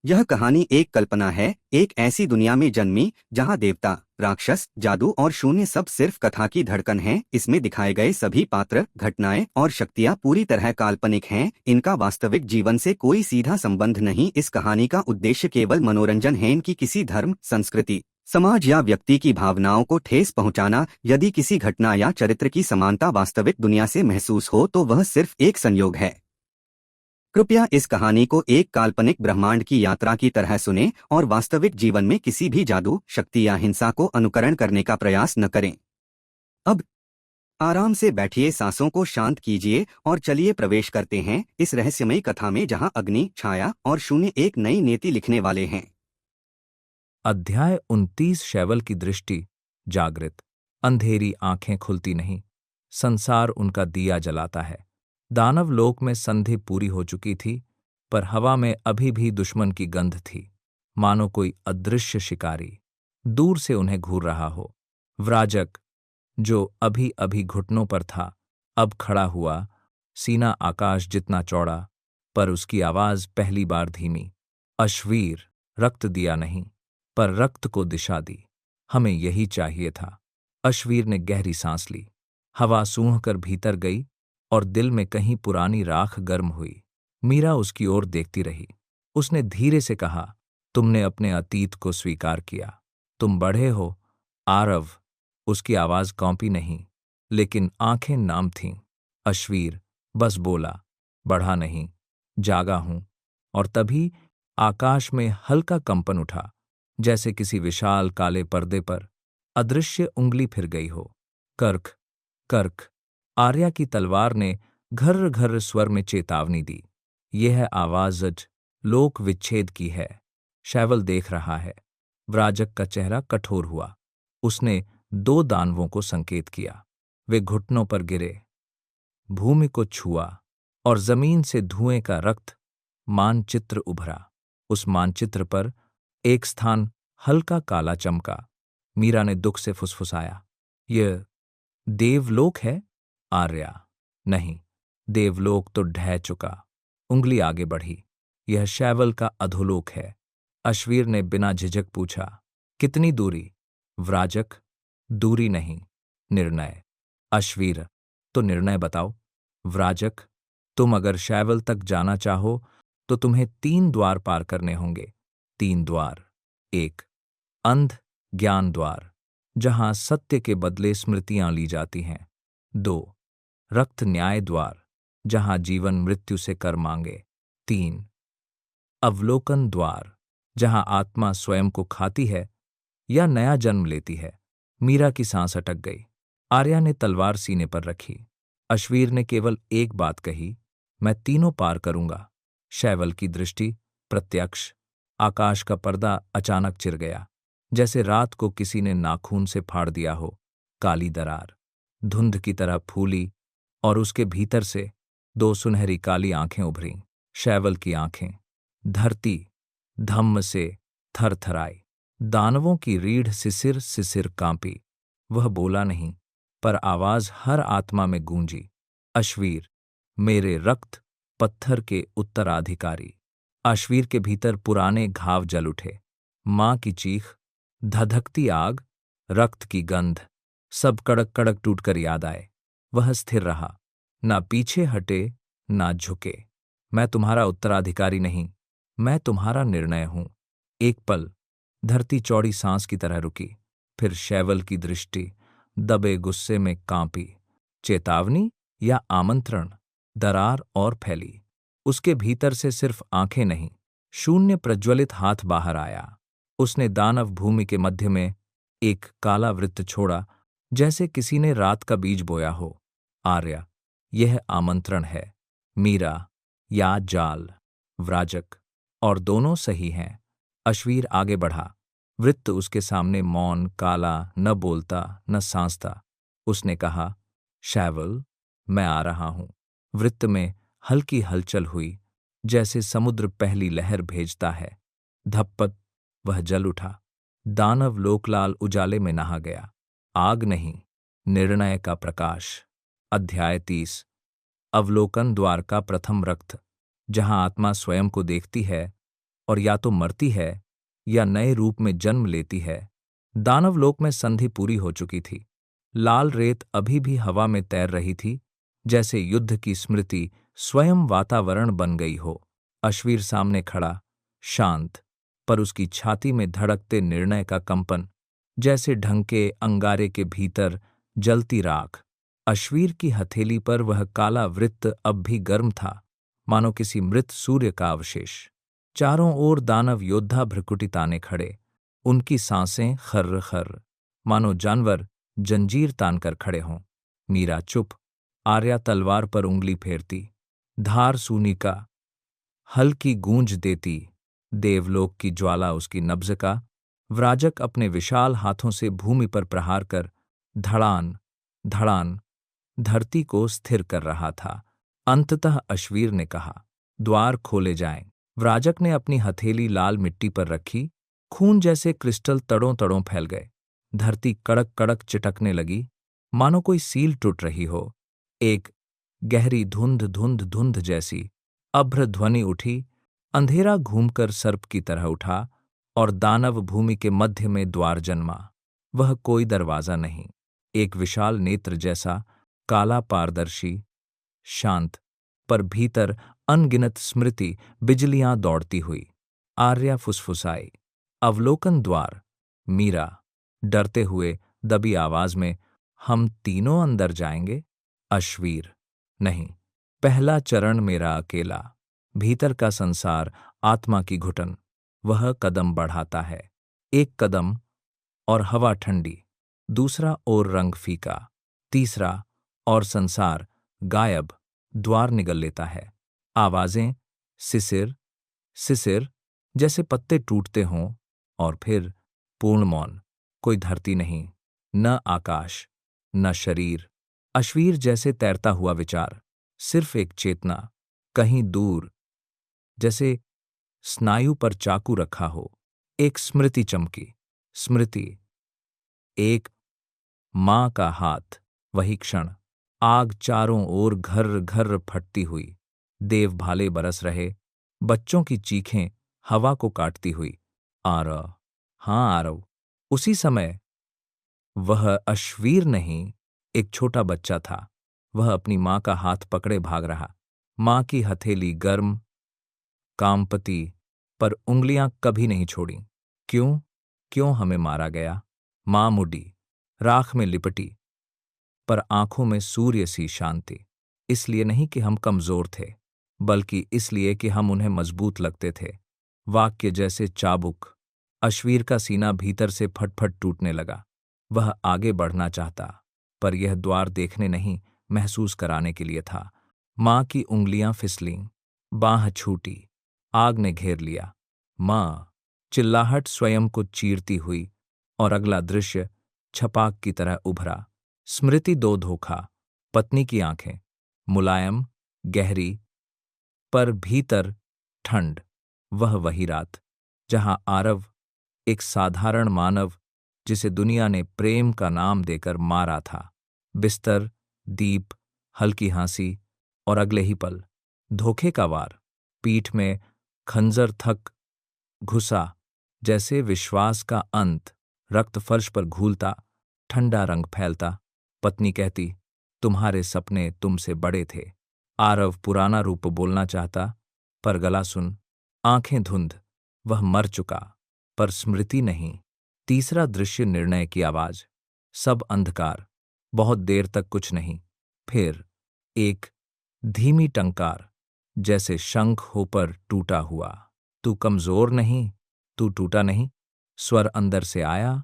यह कहानी एक कल्पना है, एक ऐसी दुनिया में जन्मी जहां देवता, राक्षस, जादू और शून्य सब सिर्फ कथा की धड़कन हैं। इसमें दिखाए गए सभी पात्र, घटनाएं और शक्तियां पूरी तरह काल्पनिक हैं। इनका वास्तविक जीवन से कोई सीधा संबंध नहीं। इस कहानी का उद्देश्य केवल मनोरंजन है, इनकी किसी धर्म, संस्कृति, समाज या व्यक्ति की भावनाओं को ठेस पहुंचाना। यदि किसी घटना या चरित्र की समानता वास्तविक दुनिया से महसूस हो तो वह सिर्फ एक संयोग है। कृपया इस कहानी को एक काल्पनिक ब्रह्मांड की यात्रा की तरह सुनें और वास्तविक जीवन में किसी भी जादू, शक्ति या हिंसा को अनुकरण करने का प्रयास न करें। अब आराम से बैठिए, सांसों को शांत कीजिए और चलिए प्रवेश करते हैं इस रहस्यमयी कथा में जहां अग्नि, छाया और शून्य एक नई नीति लिखने वाले हैं। अध्याय 29। शैवल की दृष्टि जागृत। अंधेरी आंखें खुलती नहीं। संसार उनका दिया जलाता है। दानव लोक में संधि पूरी हो चुकी थी, पर हवा में अभी भी दुश्मन की गंध थी, मानो कोई अदृश्य शिकारी दूर से उन्हें घूर रहा हो। व्राजक, जो अभी अभी घुटनों पर था, अब खड़ा हुआ, सीना आकाश जितना चौड़ा, पर उसकी आवाज पहली बार धीमी। अश्वीर, रक्त दिया नहीं, पर रक्त को दिशा दी। हमें यही चाहिए था। अश्वीर ने गहरी सांस ली। हवा सूंघकर भीतर गई और दिल में कहीं पुरानी राख गर्म हुई। मीरा उसकी ओर देखती रही। उसने धीरे से कहा, तुमने अपने अतीत को स्वीकार किया। तुम बढ़े हो, आरव। उसकी आवाज कांपी नहीं, लेकिन आंखें नाम थीं। अश्वीर बस बोला, बढ़ा नहीं, जागा हूं। और तभी आकाश में हल्का कंपन उठा, जैसे किसी विशाल काले पर्दे पर अदृश्य उंगली फिर गई हो। कर्क, कर्क। आर्या की तलवार ने घर्र घर्र स्वर में चेतावनी दी। यह आवाज लोक विच्छेद की है। शैवल देख रहा है। व्राजक का चेहरा कठोर हुआ। उसने दो दानवों को संकेत किया। वे घुटनों पर गिरे, भूमि को छुआ और जमीन से धुएं का रक्त मानचित्र उभरा। उस मानचित्र पर एक स्थान हल्का काला चमका। मीरा ने दुख से फुसफुसाया, यह देवलोक है? आर्या, नहीं, देवलोक तो ढह चुका। उंगली आगे बढ़ी, यह शैवल का अधोलोक है। अश्वीर ने बिना झिझक पूछा, कितनी दूरी? व्राजक, दूरी नहीं, निर्णय। अश्वीर, तो निर्णय बताओ। व्राजक, तुम अगर शैवल तक जाना चाहो तो तुम्हें 3 द्वार पार करने होंगे। 3 द्वार। 1, अंध ज्ञान द्वार, जहां सत्य के बदले स्मृतियां ली जाती हैं। 2, रक्त न्याय द्वार, जहां जीवन मृत्यु से कर मांगे। 3, अवलोकन द्वार, जहां आत्मा स्वयं को खाती है या नया जन्म लेती है। मीरा की सांस अटक गई। आर्या ने तलवार सीने पर रखी। अश्वीर ने केवल एक बात कही, मैं तीनों पार करूंगा। शैवल की दृष्टि प्रत्यक्ष। आकाश का पर्दा अचानक चिर गया, जैसे रात को किसी ने नाखून से फाड़ दिया हो। काली दरार धुंध की तरह फूली और उसके भीतर से 2 सुनहरी काली आंखें उभरीं। शैवल की आंखें। धरती धम्म से थरथराई। दानवों की रीढ़ सिसिर सिसिर कांपी। वह बोला नहीं, पर आवाज हर आत्मा में गूंजी। अश्वीर, मेरे रक्त पत्थर के उत्तराधिकारी। अश्वीर के भीतर पुराने घाव जल उठे। मां की चीख, धधकती आग, रक्त की गंध, सब कड़क कड़क टूटकर याद आए। वह स्थिर रहा, ना पीछे हटे ना झुके। मैं तुम्हारा उत्तराधिकारी नहीं, मैं तुम्हारा निर्णय हूं। एक पल धरती चौड़ी सांस की तरह रुकी, फिर शैवल की दृष्टि दबे गुस्से में कांपी। चेतावनी या आमंत्रण? दरार और फैली। उसके भीतर से सिर्फ आंखें नहीं, शून्य प्रज्वलित हाथ बाहर आया। उसने दानव भूमि के मध्य में एक काला वृत्त छोड़ा, जैसे किसी ने रात का बीज बोया हो। आर्या, यह आमंत्रण है। मीरा, या जाल। व्राजक, और दोनों सही हैं। अश्वीर आगे बढ़ा। वृत्त उसके सामने मौन, काला, न बोलता न सांसता। उसने कहा, शैवल, मैं आ रहा हूं। वृत्त में हल्की हलचल हुई, जैसे समुद्र पहली लहर भेजता है। धप्पत, वह जल उठा। दानव लोकलाल उजाले में नहा गया। आग नहीं, निर्णय का प्रकाश। अध्याय 30। अवलोकन द्वार का प्रथम रक्त, जहां आत्मा स्वयं को देखती है और या तो मरती है या नए रूप में जन्म लेती है। दानवलोक में संधि पूरी हो चुकी थी। लाल रेत अभी भी हवा में तैर रही थी, जैसे युद्ध की स्मृति स्वयं वातावरण बन गई हो। अश्वीर सामने खड़ा, शांत, पर उसकी छाती में धड़कते निर्णय का कंपन, जैसे ढंके अंगारे के भीतर जलती राख। अश्वीर की हथेली पर वह काला वृत्त अब भी गर्म था, मानो किसी मृत सूर्य का अवशेष। चारों ओर दानव योद्धा भ्रकुटी ताने खड़े, उनकी सांसें खर्र खर्र, मानो जानवर जंजीर तानकर खड़े हों। मीरा चुप, आर्या तलवार पर उंगली फेरती, धार सूनी का हल्की गूंज देती। देवलोक की ज्वाला उसकी नब्ज का। व्राजक अपने विशाल हाथों से भूमि पर प्रहार कर धड़ान धड़ान धरती को स्थिर कर रहा था। अंततः अश्वीर ने कहा, द्वार खोले जाएं। व्राजक ने अपनी हथेली लाल मिट्टी पर रखी, खून जैसे क्रिस्टल तड़ों तड़ों फैल गए। धरती कड़क कड़क चिटकने लगी, मानो कोई सील टूट रही हो। एक गहरी धुंध धुंध धुंध जैसी अभ्र ध्वनि उठी, अंधेरा घूमकर सर्प की तरह उठा और दानव भूमि के मध्य में द्वार जन्मा। वह कोई दरवाजा नहीं, एक विशाल नेत्र जैसा, काला पारदर्शी, शांत, पर भीतर अनगिनत स्मृति बिजलियां दौड़ती हुई। आर्या फुसफुसाई, अवलोकन द्वार। मीरा डरते हुए दबी आवाज में, हम तीनों अंदर जाएंगे? अश्वीर, नहीं, पहला चरण मेरा अकेला। भीतर का संसार, आत्मा की घुटन। वह कदम बढ़ाता है, एक कदम और हवा ठंडी, दूसरा और रंग फीका, तीसरा और संसार गायब। द्वार निगल लेता है। आवाजें सिसिर सिसिर, जैसे पत्ते टूटते हों, और फिर पूर्ण मौन। कोई धरती नहीं, न आकाश, न शरीर। अश्वीर जैसे तैरता हुआ विचार, सिर्फ एक चेतना, कहीं दूर, जैसे स्नायु पर चाकू रखा हो। एक स्मृति चमकी, स्मृति, एक मां का हाथ। वही क्षण, आग चारों ओर घर्र घर्र फटती हुई, देव भाले बरस रहे, बच्चों की चीखें हवा को काटती हुई। आरव, हाँ आरव। उसी समय वह अश्वीर नहीं, एक छोटा बच्चा था। वह अपनी मां का हाथ पकड़े भाग रहा। मां की हथेली गर्म, कामपति, पर उंगलियां कभी नहीं छोड़ी। क्यों, क्यों हमें मारा गया? मां मुड़ी, राख में लिपटी, पर आंखों में सूर्य सी शांति। इसलिए नहीं कि हम कमजोर थे, बल्कि इसलिए कि हम उन्हें मजबूत लगते थे, वाक्य जैसे चाबुक। अश्वीर का सीना भीतर से फटफट टूटने लगा। वह आगे बढ़ना चाहता, पर यह द्वार देखने नहीं, महसूस कराने के लिए था। मां की उंगलियां फिसलीं, बांह छूटी, आग ने घेर लिया। मां, चिल्लाहट स्वयं को चीरती हुई, और अगला दृश्य छपाक की तरह उभरा। स्मृति दो धोखा, पत्नी की आंखें, मुलायम, गहरी, पर भीतर ठंड। वह वही रात, जहां आरव, एक साधारण मानव जिसे दुनिया ने प्रेम का नाम देकर मारा था। बिस्तर, दीप, हल्की हंसी, और अगले ही पल धोखे का वार। पीठ में खंजर थक घुसा, जैसे विश्वास का अंत। रक्त फर्श पर घूलता, ठंडा रंग फैलता। पत्नी कहती, तुम्हारे सपने तुमसे बड़े थे। आरव पुराना रूप बोलना चाहता, पर गला सुन, आंखें धुंध। वह मर चुका, पर स्मृति नहीं। तीसरा दृश्य, निर्णय की आवाज। सब अंधकार, बहुत देर तक कुछ नहीं। फिर एक धीमी टंकार, जैसे शंख होकर टूटा हुआ। तू कमजोर नहीं, तू टूटा नहीं। स्वर अंदर से आया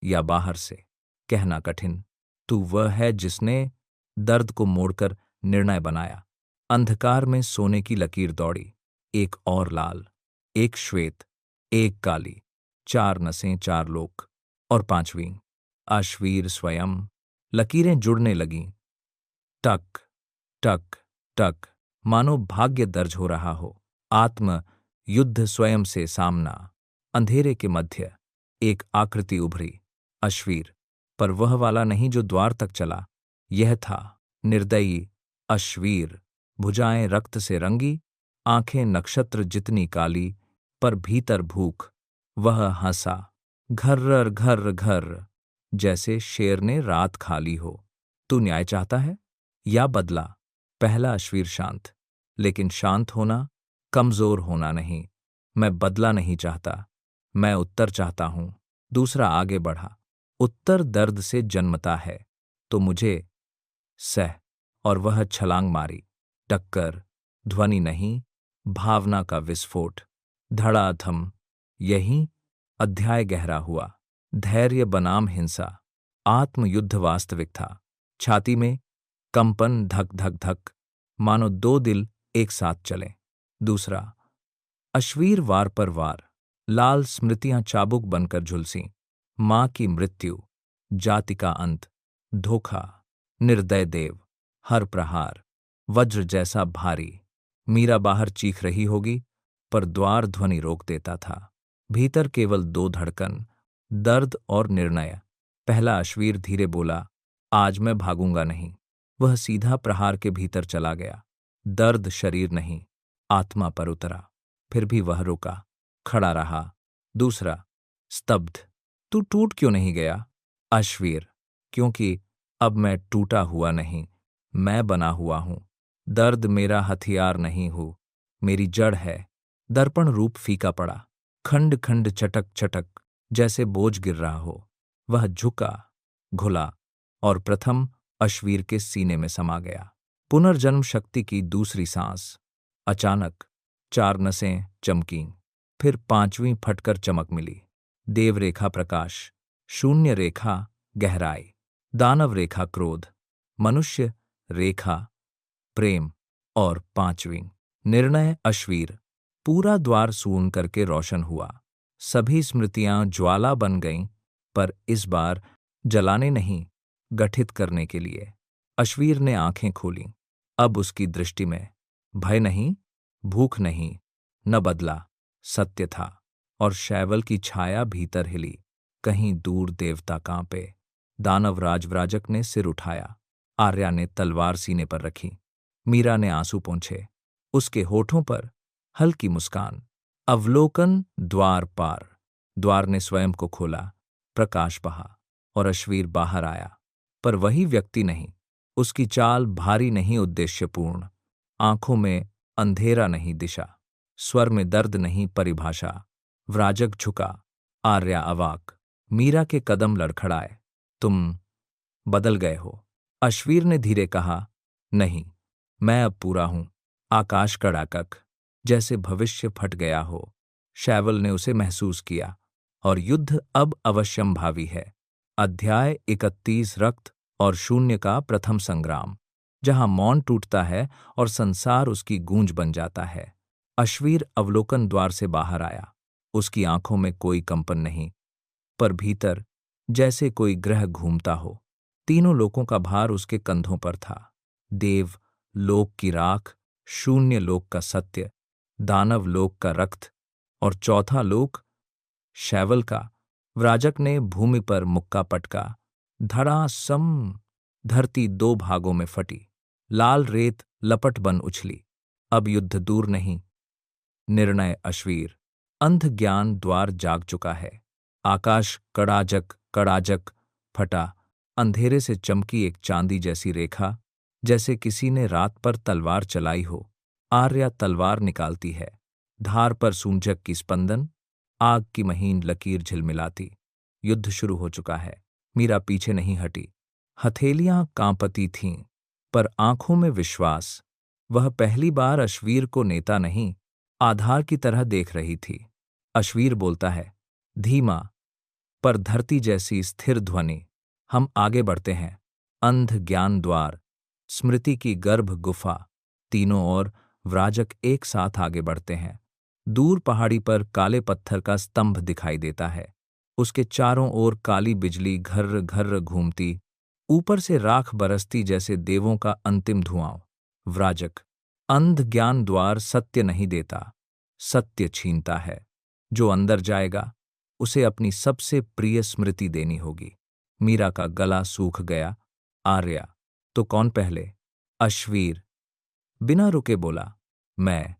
या बाहर से, कहना कठिन। तू वह है जिसने दर्द को मोड़कर निर्णय बनाया। अंधकार में सोने की लकीर दौड़ी, एक और लाल, एक श्वेत, एक काली। चार नसें, चार लोक, और पांचवीं अश्वीर स्वयं। लकीरें जुड़ने लगीं, टक टक टक, मानो भाग्य दर्ज हो रहा हो। आत्म युद्ध स्वयं से सामना। अंधेरे के मध्य एक आकृति उभरी, अश्वीर, पर वह वाला नहीं जो द्वार तक चला। यह था निर्दयी अश्वीर, भुजाएं रक्त से रंगी, आंखें नक्षत्र जितनी काली, पर भीतर भूख। वह हंसा, घर्र घर्र घर्र, जैसे शेर ने रात खा ली हो। तू न्याय चाहता है या बदला? पहला अश्वीर शांत, लेकिन शांत होना कमजोर होना नहीं। मैं बदला नहीं चाहता, मैं उत्तर चाहता हूं। दूसरा आगे बढ़ा, उत्तर दर्द से जन्मता है, तो मुझे सह। और वह छलांग मारी। टक्कर, ध्वनि नहीं, भावना का विस्फोट। धड़ाधम। यही अध्याय गहरा हुआ। धैर्य बनाम हिंसा। आत्मयुद्ध वास्तविक था। छाती में कंपन, धक धक धक, मानो दो दिल एक साथ चले। दूसरा अश्वीर, वार पर वार। लाल स्मृतियां चाबुक बनकर झुलसीं। मां की मृत्यु, जाति का अंत, धोखा, निर्दय देव। हर प्रहार वज्र जैसा भारी। मीरा बाहर चीख रही होगी, पर द्वार ध्वनि रोक देता था। भीतर केवल दो धड़कन, दर्द और निर्णय। पहला अश्वीर धीरे बोला, आज मैं भागूंगा नहीं। वह सीधा प्रहार के भीतर चला गया। दर्द शरीर नहीं, आत्मा पर उतरा। फिर भी वह रुका, खड़ा रहा। दूसरा स्तब्ध। तू टूट क्यों नहीं गया? अश्वीर, क्योंकि अब मैं टूटा हुआ नहीं, मैं बना हुआ हूं। दर्द मेरा हथियार नहीं हूं, मेरी जड़ है। दर्पण रूप फीका पड़ा। खंड खंड चटक चटक, जैसे बोझ गिर रहा हो। वह झुका, घुला और प्रथम अश्वीर के सीने में समा गया। पुनर्जन्म शक्ति की दूसरी सांस। अचानक चार नसें चमकीं, फिर पांचवीं फटकर चमक मिली। देव रेखा प्रकाश, शून्य रेखा गहराई, दानव रेखा क्रोध, मनुष्य रेखा प्रेम, और पांचवीं निर्णय अश्वीर। पूरा द्वार सून करके रोशन हुआ। सभी स्मृतियां ज्वाला बन गईं, पर इस बार जलाने नहीं, गठित करने के लिए। अश्वीर ने आंखें खोलीं। अब उसकी दृष्टि में भय नहीं, भूख नहीं, न बदला, सत्य था। और शैवल की छाया भीतर हिली। कहीं दूर देवता कांपे। दानव राजव्राजक ने सिर उठाया। आर्या ने तलवार सीने पर रखी। मीरा ने आंसू पोंछे। उसके होठों पर हल्की मुस्कान। अवलोकन द्वार पार। द्वार ने स्वयं को खोला। प्रकाश बहा और अश्वीर बाहर आया। पर वही व्यक्ति नहीं। उसकी चाल भारी नहीं, उद्देश्यपूर्ण। आंखों में अंधेरा नहीं, दिशा। स्वर में दर्द नहीं, परिभाषा। व्राजक झुका। आर्या अवाक। मीरा के कदम लड़खड़ाए। तुम बदल गए हो। अश्वीर ने धीरे कहा, नहीं, मैं अब पूरा हूं। आकाश कड़ाकक, जैसे भविष्य फट गया हो। शैवल ने उसे महसूस किया। और युद्ध अब अवश्यंभावी है। अध्याय 31, रक्त और शून्य का प्रथम संग्राम, जहां मौन टूटता है और संसार उसकी गूंज बन जाता है। अश्वीर अवलोकन द्वार से बाहर आया। उसकी आंखों में कोई कंपन नहीं, पर भीतर जैसे कोई ग्रह घूमता हो। तीनों लोकों का भार उसके कंधों पर था। देव लोक की राख, शून्य लोक का सत्य, दानव लोक का रक्त, और चौथा लोक शैवल का। व्राजक ने भूमि पर मुक्का पटका। धड़ासम, धरती दो भागों में फटी। लाल रेत लपट बन उछली। अब युद्ध दूर नहीं, निर्णय अश्वीर। अंध ज्ञान द्वार जाग चुका है। आकाश कड़ाजक कड़ाजक फटा। अंधेरे से चमकी एक चांदी जैसी रेखा, जैसे किसी ने रात पर तलवार चलाई हो। आर्या तलवार निकालती है। धार पर सूंजक की स्पंदन, आग की महीन लकीर झिलमिलाती। युद्ध शुरू हो चुका है। मीरा पीछे नहीं हटी। हथेलियां कांपती थीं, पर आंखों में विश्वास। वह पहली बार अश्वीर को नेता नहीं, आधार की तरह देख रही थी। अश्वीर बोलता है, धीमा पर धरती जैसी स्थिर ध्वनि, हम आगे बढ़ते हैं। अंध ज्ञान द्वार, स्मृति की गर्भ गुफा। तीनों ओर व्राजक एक साथ आगे बढ़ते हैं। दूर पहाड़ी पर काले पत्थर का स्तंभ दिखाई देता है। उसके चारों ओर काली बिजली घर्र घर्र घूमती, ऊपर से राख बरसती जैसे देवों का अंतिम धुआं। व्राजक, अंध ज्ञान द्वार सत्य नहीं देता, सत्य छीनता है। जो अंदर जाएगा उसे अपनी सबसे प्रिय स्मृति देनी होगी। मीरा का गला सूख गया। आर्या, तो कौन पहले? अश्वीर बिना रुके बोला, मैं।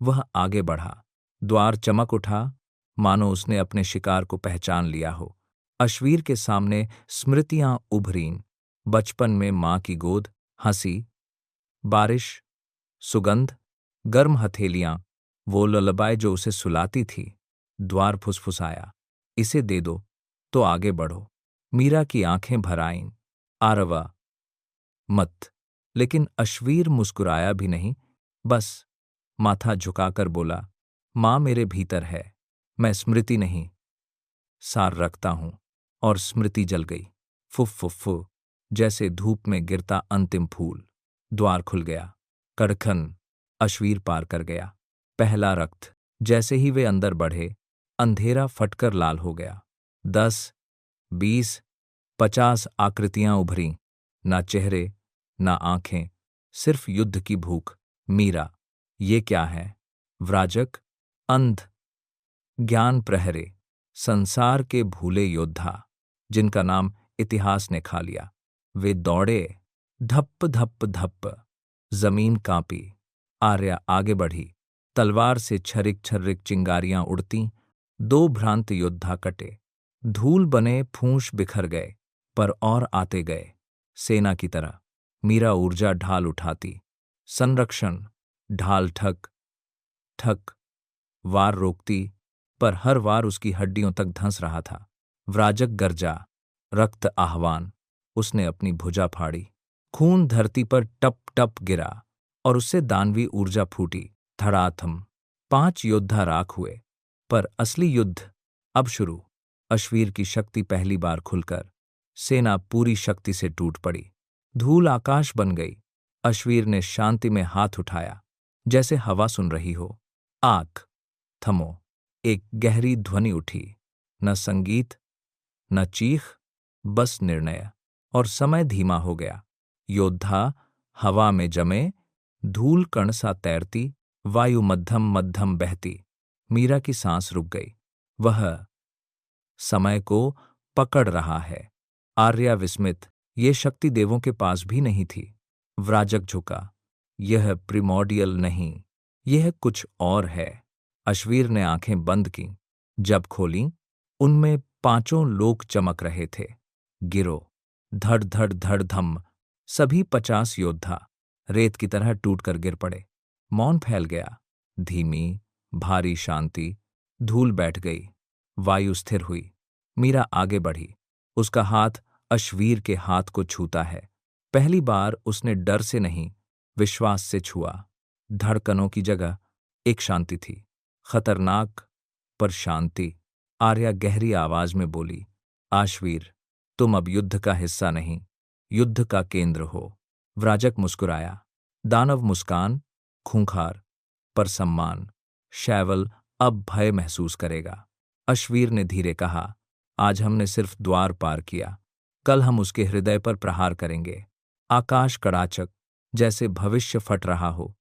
वह आगे बढ़ा। द्वार चमक उठा, मानो उसने अपने शिकार को पहचान लिया हो। अश्वीर के सामने स्मृतियां उभरीं, बचपन में माँ की गोद, हंसी, बारिश, सुगंध, गर्म हथेलियां, वो ललबाए जो उसे सुलाती थी। द्वार फुसफुसाया, इसे दे दो तो आगे बढ़ो। मीरा की आंखें भर आईं, आरवा मत। लेकिन अश्वीर मुस्कुराया भी नहीं, बस माथा झुकाकर बोला, माँ मेरे भीतर है, मैं स्मृति नहीं सार रखता हूं। और स्मृति जल गई, फुफ फुफ फु, जैसे धूप में गिरता अंतिम फूल। द्वार खुल गया, कड़खन अश्वीर पार कर गया। पहला रक्त। जैसे ही वे अंदर बढ़े, अंधेरा फटकर लाल हो गया। 10, 20, 50 आकृतियां उभरीं, ना चेहरे, ना आंखें, सिर्फ युद्ध की भूख। मीरा, ये क्या है? व्राजक, अंध, ज्ञान प्रहरे, संसार के भूले योद्धा, जिनका नाम इतिहास ने खा लिया। वे दौड़े, धप्प धप्प धप्प, जमीन कांपी। आर्या आगे बढ़ी, तलवार से छरिक छर्रिक चिंगारियां उड़तीं। 2 भ्रांत योद्धा कटे, धूल बने फूंस बिखर गए, पर और आते गए, सेना की तरह। मीरा ऊर्जा ढाल उठाती, संरक्षण, ढाल ठक ठक, वार रोकती, पर हर वार उसकी हड्डियों तक धंस रहा था। व्राजक गरजा, रक्त आह्वान। उसने अपनी भुजा फाड़ी, खून धरती पर टप टप गिरा, और उससे दानवी ऊर्जा फूटी। धड़ाधम, 5 योद्धा राख हुए, पर असली युद्ध अब शुरू। अश्वीर की शक्ति पहली बार खुलकर सेना पूरी शक्ति से टूट पड़ी। धूल आकाश बन गई। अश्वीर ने शांति में हाथ उठाया, जैसे हवा सुन रही हो। आग, थमो। एक गहरी ध्वनि उठी, न संगीत, न चीख, बस निर्णय। और समय धीमा हो गया। योद्धा हवा में जमे, धूल कण सा तैरती, वायु मध्यम मध्यम बहती। मीरा की सांस रुक गई। वह समय को पकड़ रहा है। आर्या विस्मित, ये शक्ति देवों के पास भी नहीं थी। व्राजक झुका, यह प्रिमोडियल नहीं, यह कुछ और है। अश्वीर ने आंखें बंद की, जब खोलीं, उनमें 5 लोक चमक रहे थे। गिरो, धड़ धड़ धड़ धम, सभी 50 योद्धा रेत की तरह टूटकर गिर पड़े। मौन फैल गया, धीमी भारी शांति। धूल बैठ गई, वायु स्थिर हुई। मीरा आगे बढ़ी, उसका हाथ अश्वीर के हाथ को छूता है। पहली बार उसने डर से नहीं, विश्वास से छुआ। धड़कनों की जगह एक शांति थी, खतरनाक पर शांति। आर्या गहरी आवाज में बोली, आश्वीर, तुम अब युद्ध का हिस्सा नहीं, युद्ध का केंद्र हो। व्राजक मुस्कुराया, दानव मुस्कान, खूंखार पर सम्मान। शैवल अब भय महसूस करेगा। अश्वीर ने धीरे कहा, आज हमने सिर्फ द्वार पार किया, कल हम उसके हृदय पर प्रहार करेंगे। आकाश कड़ाचक, जैसे भविष्य फट रहा हो।